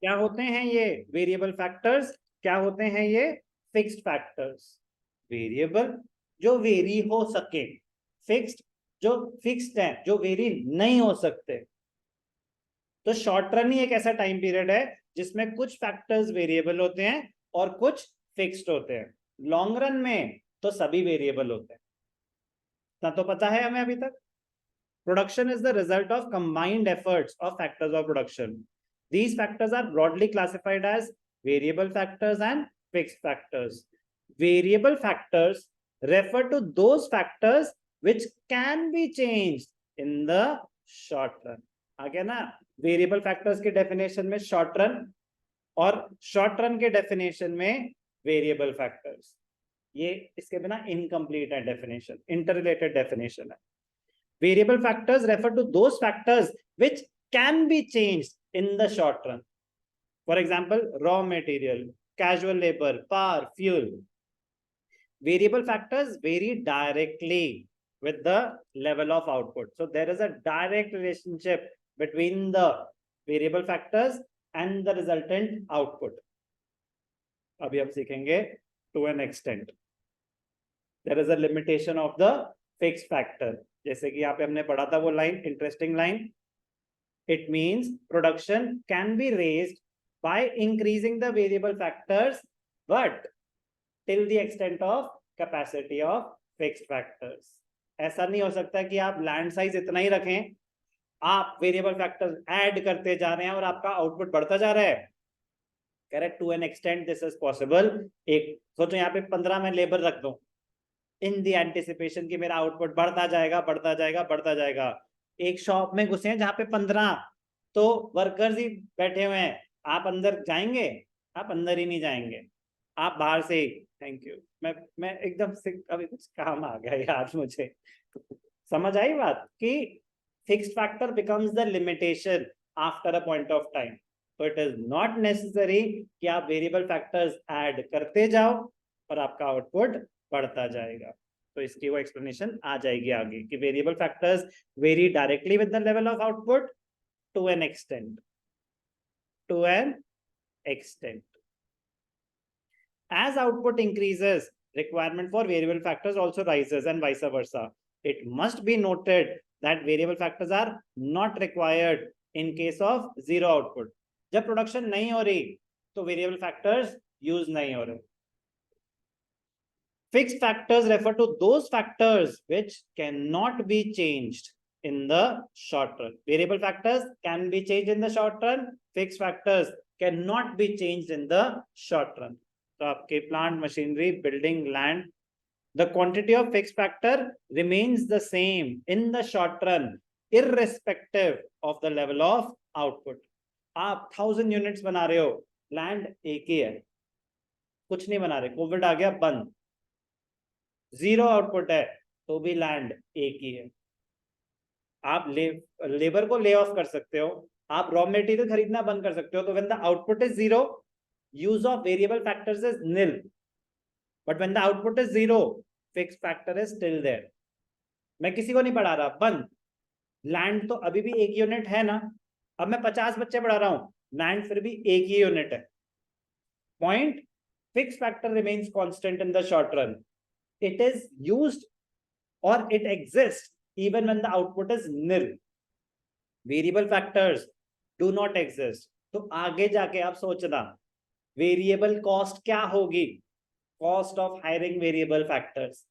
क्या होते हैं ये वेरिएबल फैक्टर्स, क्या होते हैं ये फिक्स्ड फैक्टर्स। वेरिएबल जो वेरी हो सके, फिक्स्ड जो फिक्स्ड है, जो वेरी नहीं हो सकते। तो शॉर्ट रन ही एक ऐसा टाइम पीरियड है जिसमें कुछ फैक्टर्स वेरिएबल होते हैं और कुछ फिक्स्ड होते हैं। लॉन्ग रन में तो सभी वेरिएबल होते हैं। इतना तो पता है हमें अभी तक। Production is the result of combined efforts of factors of production. These factors are broadly classified as variable factors and fixed factors. Variable factors refer to those factors which can be changed in the short run. आगे ना variable factors के definition में short run और short run के definition में variable factors, ये इसके बिना इनकम्प्लीट है डेफिनेशन, इंटररिलेटेड डेफिनेशन है। Variable factors refer to those factors which can be changed in the short run. For example, raw material, casual labor, power, fuel. Variable factors vary directly with the level of output. So there is a direct relationship between the variable factors and the resultant output. अभी हम सीखेंगे to an extent. There is a limitation of the fixed factor. जैसे कि यहाँ पे हमने पढ़ा था वो line, interesting line, it means production can be raised by increasing the variable factors but till the extent of capacity of fixed factors. ऐसा नहीं हो सकता कि आप लैंड साइज इतना ही रखें, आप वेरिएबल फैक्टर्स ऐड करते जा रहे हैं और आपका आउटपुट बढ़ता जा रहा है। Correct, to an extent this is possible. एक सोचो यहाँ पे 15 में लेबर रख दूं इन दी एंटिसिपेशन कि मेरा आउटपुट बढ़ता जाएगा बढ़ता जाएगा बढ़ता जाएगा। एक शॉप में घुसे हैं जहां पे 15 तो वर्कर्स ही बैठे हुए हैं, आप अंदर जाएंगे? आप अंदर ही नहीं जाएंगे, आप बाहर से ही। थैंक यू, मैं एकदम से अभी कुछ काम आ गया यार मुझे। समझ आई बात कि fixed factor becomes the limitation after a point of time. तो इट इज नॉट नेसेसरी कि आप वेरिएबल फैक्टर्स ऐड करते जाओ और आपका आउटपुट बढ़ता जाएगा। तो इसकी वो एक्सप्लेनेशन आ जाएगी आगे कि variable factors vary directly with the level of output to an extent, to an extent. As output increases, requirement for variable factors also rises and vice versa. It must be noted that variable factors are not required in case of zero output. जब production नहीं हो रही तो variable factors use नहीं हो रहे। Fixed factors refer to those factors which cannot be changed in the short run. Variable factors can be changed in the short run. Fixed factors cannot be changed in the short run. तो आपके plant, machinery, building, land, the quantity of fixed factor remains the same in the short run irrespective of the level of output. आप 1000 units बना रहे हो, land एक ही है, कुछ नहीं बना रहे, कोविड आ गया बंद, जीरो आउटपुट है तो भी लैंड एक ही है। आप लेबर को ले ऑफ कर सकते हो, आप रॉ मटेरियल खरीदना बंद कर सकते हो, तो when the output is zero, use of variable factors is nil, but when the output is zero, fixed factor is still there. मैं किसी को नहीं पढ़ा रहा, बंद। लैंड तो अभी भी एक यूनिट है ना, अब मैं 50 बच्चे पढ़ा रहा हूं, लैंड फिर भी एक ही यूनिट है। Point, fixed factor remains constant in the short run. It is used or it exists even when the output is nil. Variable factors do not exist. तो आगे जाके आप सोचना वेरिएबल कॉस्ट क्या होगी, cost of hiring variable factors.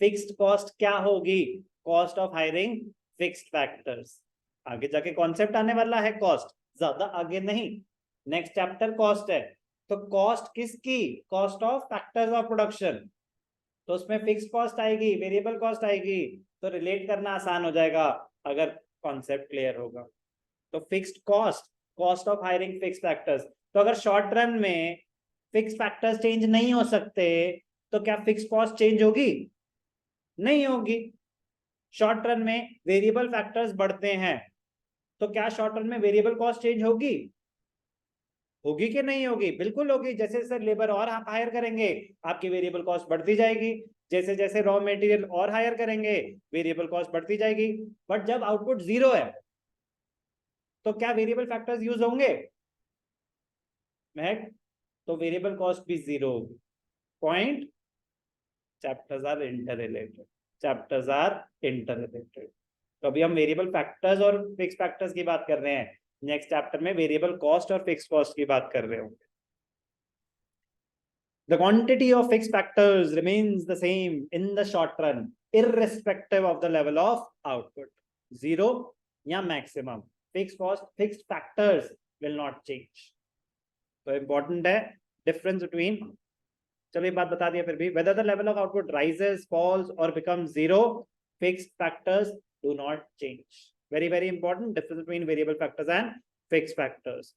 Fixed cost क्या होगी, cost of hiring fixed factors. आगे जाके कॉन्सेप्ट आने वाला है कॉस्ट, ज्यादा आगे नहीं, नेक्स्ट चैप्टर कॉस्ट है। तो कॉस्ट किसकी, cost of factors of production. तो उसमें फिक्स्ड कॉस्ट आएगी, वेरिएबल कॉस्ट आएगी, तो रिलेट करना आसान हो जाएगा अगर कॉन्सेप्ट क्लियर होगा। तो fixed cost, cost of hiring fixed factors. तो अगर शॉर्ट रन में फिक्स फैक्टर्स चेंज नहीं हो सकते तो क्या फिक्स कॉस्ट चेंज होगी? नहीं होगी। शॉर्ट रन में वेरिएबल फैक्टर्स बढ़ते हैं तो क्या शॉर्ट रन में वेरिएबल कॉस्ट चेंज होगी? होगी कि नहीं होगी? बिल्कुल होगी। जैसे जैसे लेबर और आप हायर करेंगे आपकी वेरिएबल कॉस्ट बढ़ती जाएगी, जैसे जैसे रॉ मटेरियल और हायर करेंगे वेरिएबल कॉस्ट बढ़ती जाएगी। बट जब आउटपुट जीरो है तो क्या वेरिएबल फैक्टर्स यूज होंगे? महक, तो वेरिएबल कॉस्ट भी 0 होगी। Point, chapters are interrelated, chapters are interrelated. तो अभी हम वेरिएबल फैक्टर्स और फिक्स फैक्टर्स की बात कर रहे हैं, नेक्स्ट चैप्टर में वेरिएबल कॉस्ट और फिक्स कॉस्ट की बात कर रहे होंगे। The quantity of fixed factors remains the same in the short run, irrespective of the level of output. Zero या maximum. Fixed cost, fixed factors will not change. So important है difference between, चलो ये बात बता दिया फिर भी, whether the level of output rises, falls or becomes zero, fixed factors do not change. Very, very important difference between variable factors and fixed factors.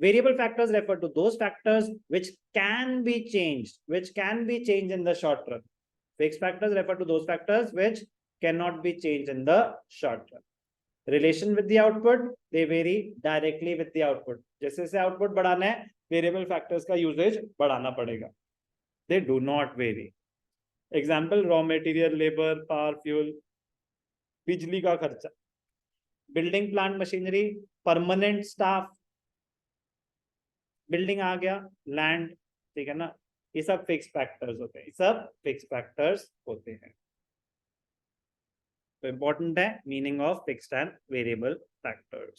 Variable factors refer to those factors which can be changed in the short run. Fixed factors refer to those factors which cannot be changed in the short run. Relation with the output, they vary directly with the output. जैसे जैसे output बढ़ाना है, variable factors का usage बढ़ाना पड़ेगा. They do not vary. Example, raw material, labor, power, fuel, बिजली का खर्चा, building plant machinery, permanent staff, building आ गया, लैंड, ठीक है ना, ये सब फिक्स फैक्टर्स होते हैं, ये सब फिक्स फैक्टर्स होते हैं। तो इंपॉर्टेंट है meaning of fixed and variable factors.